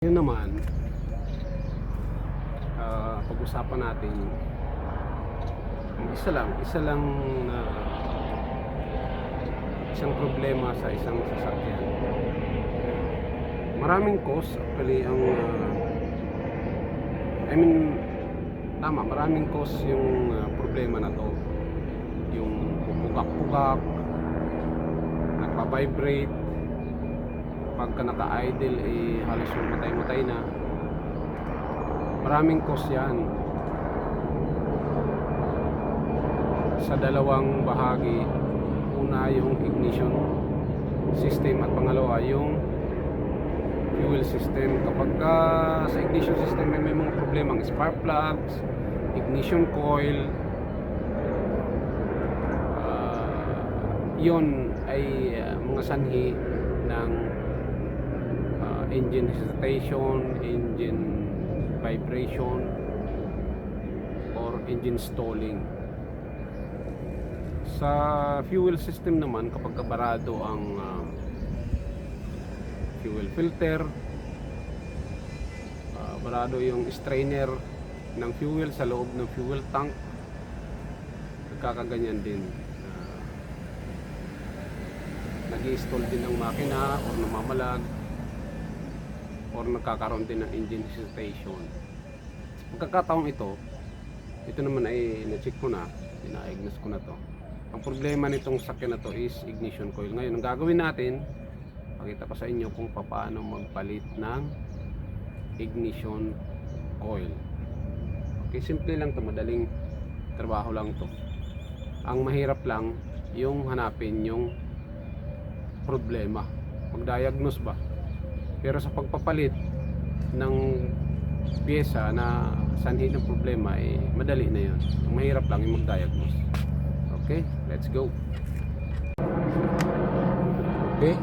Yun naman, pag-usapan natin isa lang na isang problema sa isang sasakyan. Maraming cause actually ang maraming cause yung problema na to. Yung pupugak-pugak, nagpa-vibrate, pagka naka-idle halos matay-matay na. Maraming cause yan sa dalawang bahagi. Una yung ignition system at pangalawa yung fuel system. Kapag sa ignition system may mga problemang spark plugs, ignition coil, yon ay mga sanhi ng engine hesitation, engine vibration, or engine stalling. Sa fuel system naman, kapag barado ang fuel filter, barado yung strainer ng fuel sa loob ng fuel tank, nagkakaganyan din. Nag-i-stall din ang makina or namamalag or nagkakaroon din ng engine hesitation. Pagkakataong ito naman ay na-check ko na, dina-diagnose ko na to. Ang problema nitong sakyan na to is ignition coil. Ngayon, ang gagawin natin, pakita ko sa inyo kung paano magpalit ng ignition coil. Okay, simple lang to, madaling trabaho lang to. Ang mahirap lang yung hanapin yung problema, mag-diagnose ba. Pero sa pagpapalit ng pyesa na sanhi ng problema madali na yun. Ang mahirap lang yung mag-diagnose. Okay, let's go. Okay,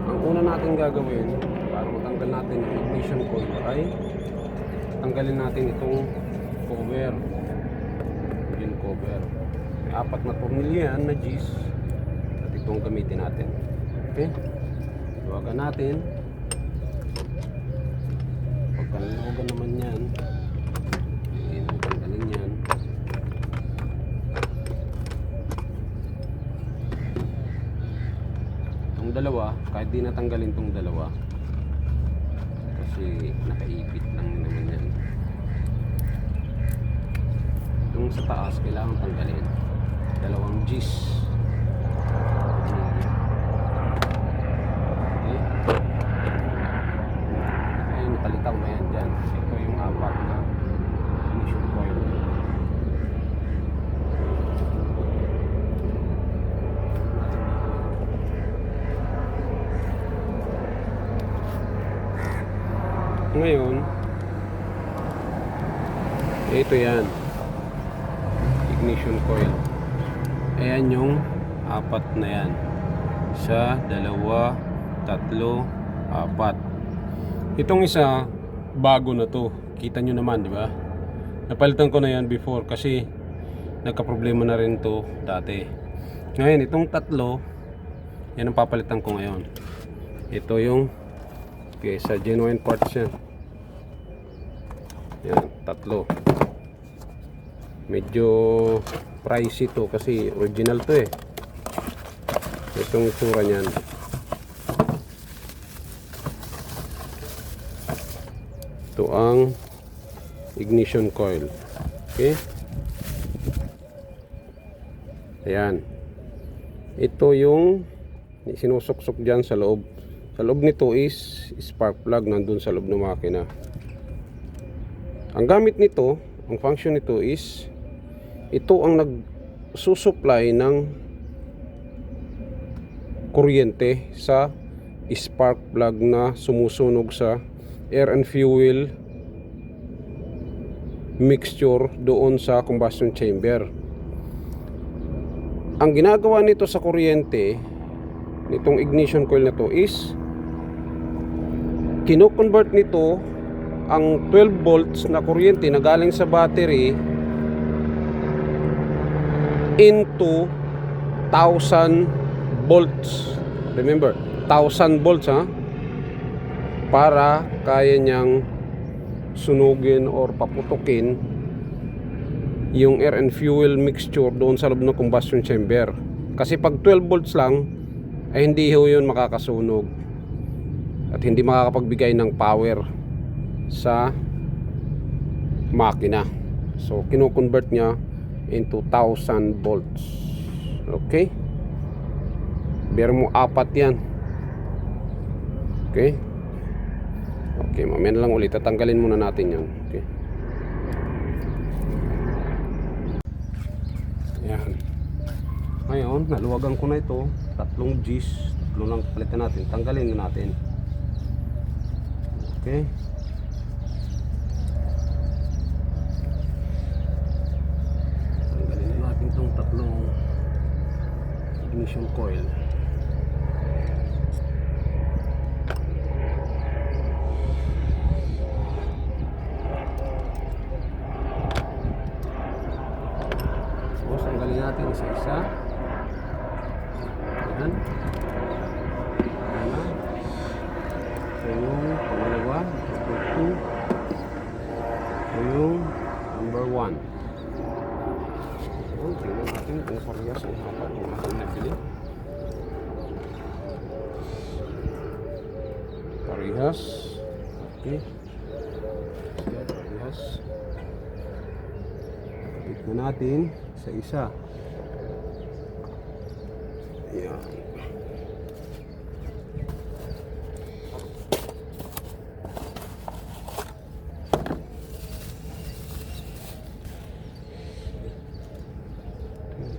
ang una natin gagawin para matanggal natin yung ignition coil ay tanggalin natin itong cover, engine cover. May 4 na tornilyo yan na G's at itong gamitin natin. Okay, luwagan natin. Pagkaluwagan naman yan, tanggalin yan. Itong dalawa, kahit di natanggalin itong dalawa kasi nakaipit lang naman yan. Itong sa taas kailangan tanggalin, dalawang G's. Palitaw na yan dyan. Ito yung 4 na ignition coil. Ngayon ito yan, ignition coil. Ayan yung 4 na yan. 1, 2, 3, 4. Itong isa, bago na to. Kita nyo naman, di ba? Napalitan ko na yan before kasi nagka-problema na rin to dati. Ngayon, itong 3, yan ang papalitan ko ngayon. Ito yung sa genuine parts yan. Yan, 3. Medyo pricey to kasi original to eh. Itong itsura niyan. Ito ang ignition coil. Okay? Ayan. Ito yung sinusuksok dyan sa loob. Sa loob nito is spark plug nandun sa loob ng makina. Ang gamit nito, ang function nito is ito ang nagsusupply ng kuryente sa spark plug na sumusunog sa air and fuel mixture doon sa combustion chamber. Ang ginagawa nito sa kuryente nitong ignition coil na to is kino-convert nito ang 12 volts na kuryente na galing sa battery into 1000 volts. Remember, 1000 volts ha. para kaya niyang sunugin or paputukin yung air and fuel mixture doon sa loob ng combustion chamber. Kasi pag 12 volts lang ay hindi ho yun makakasunog at hindi makakapagbigay ng power sa makina. So kino-convert niya into 1000 volts. Okay, biro mo 4 yan. Okay, okay, mamaya na lang ulit tatanggalin muna natin yan. Okay, yan. Ngayon naluwagan ko na ito, 3 Gs, 3 lang palitan natin, tanggalin na natin. Okay, tanggalin na natin itong 3 ignition coil. Tanggalin natin isa-isa. Ayan. Ayan na. So yung pangalawa, number 2. So yung number 1. So tingnan natin kung parehas ang haba yung ating nabili. Parehas. Okay. Parehas. Kapit na natin sa isa. Ayan.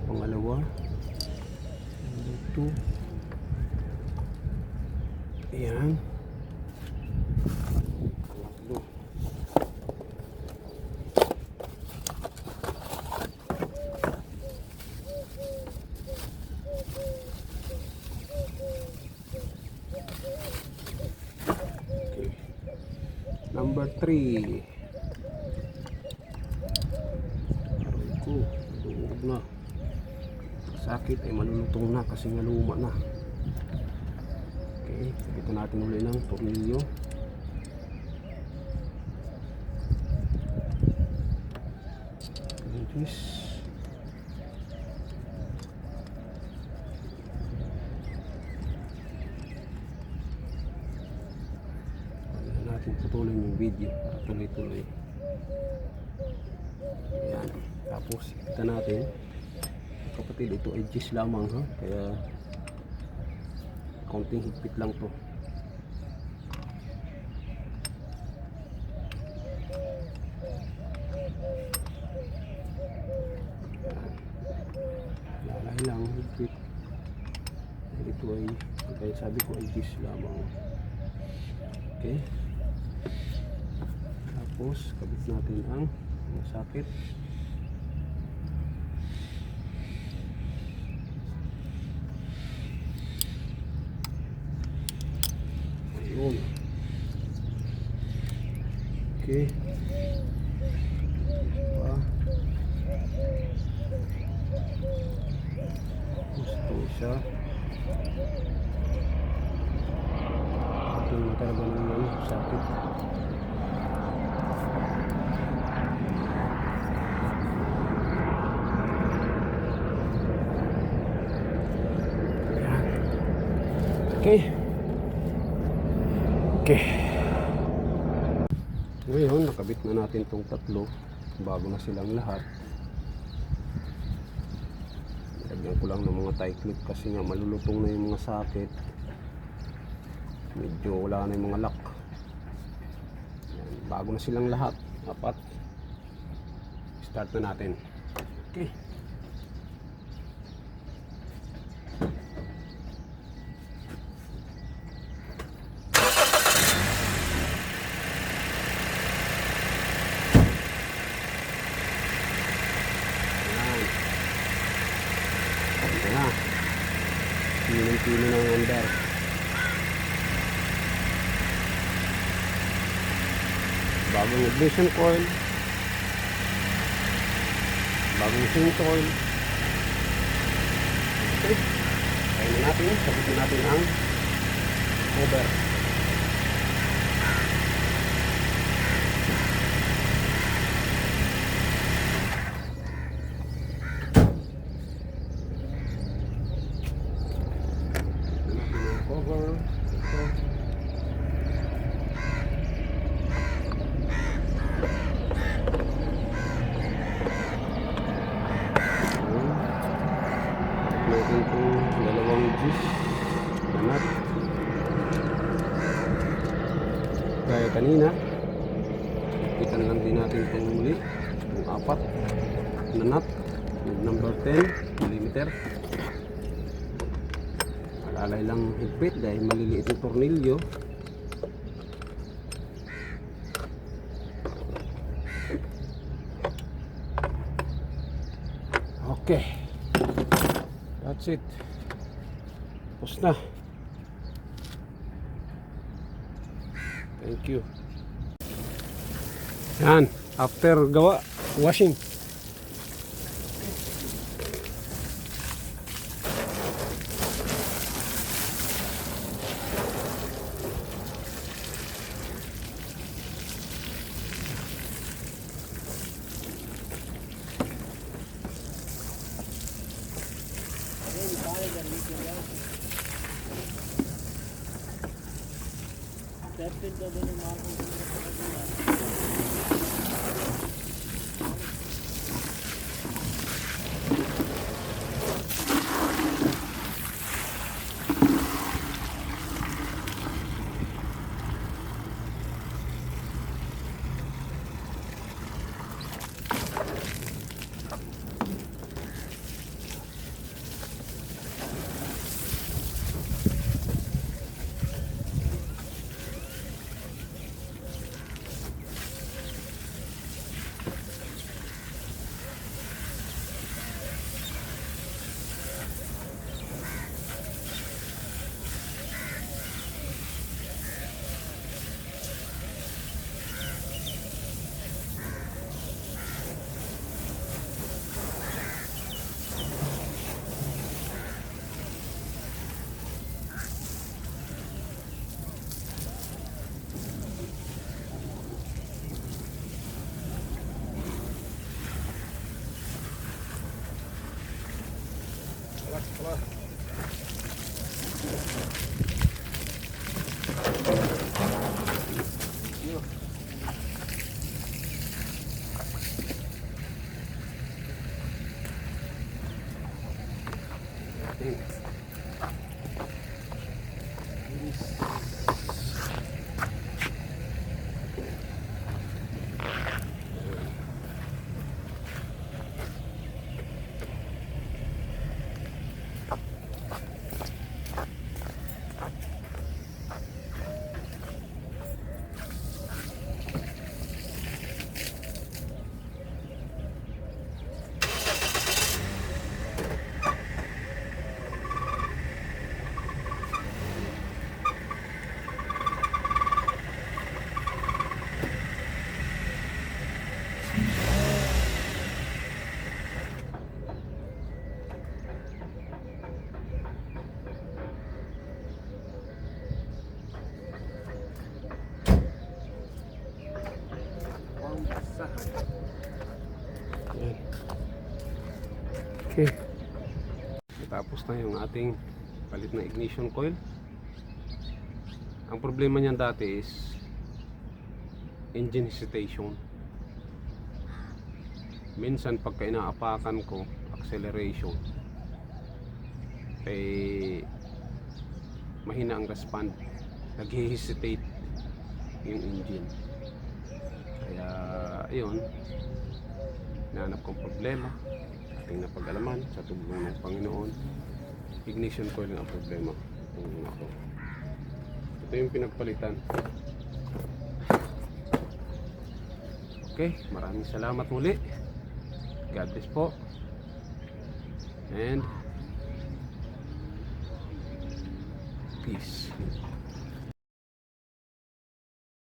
Pangalawa. Ito. Ayan. Pangatlo. Number 3. Aray ko, lumuog na. Sakit ay malulutong na kasi nga luma na. Okay, sabitan natin ulit ng tornilyo. This. Putulin yung video para tuloy-tuloy. Ayan. Tapos kita natin, kapatid, ito ay G's lamang ha, kaya konting higpit lang to. Lalay lang higpit. Ito ay, kaya sabi ko ay G's lamang. Okay, tapos kabit natin ang sakit. Ayun. Okay, gusto siya. Ito na talaga ng sakit. Okay. Okay. Ngayon, nakabit na natin itong 3 bago na silang lahat. Lagyan ko lang ng mga tie clip kasi nga malulutong na yung mga sakit. Medyo wala na yung mga lock. Yan, bago na silang lahat, 4. Start na natin. Okay. Pino ng under. Bagong ignition coil, bagong sync coil. Okay, kaya na natin, sabit na natin ang cover. gaya kanina. Ipitan lang din natin itong muli, yung 4 na nut, yung number 10 mm. Alalay lang higpit dahil maliliit yung tornilyo. Okay, that's it. Tapos na. Thank you. Yan, after gawa, washing. Yan. Okay. Tapos na yung ating palit na ignition coil. Ang problema niyan dati is engine hesitation. Minsan pagka inaapakan ko acceleration, mahina ang respond, nag-hesitate yung engine. Kaya yun, nahanap kong problema, ating napag-alaman sa tulong ng Panginoon. Ignition coil ang problema. Ito yung pinagpalitan. Okay, maraming salamat muli. God bless po. And peace.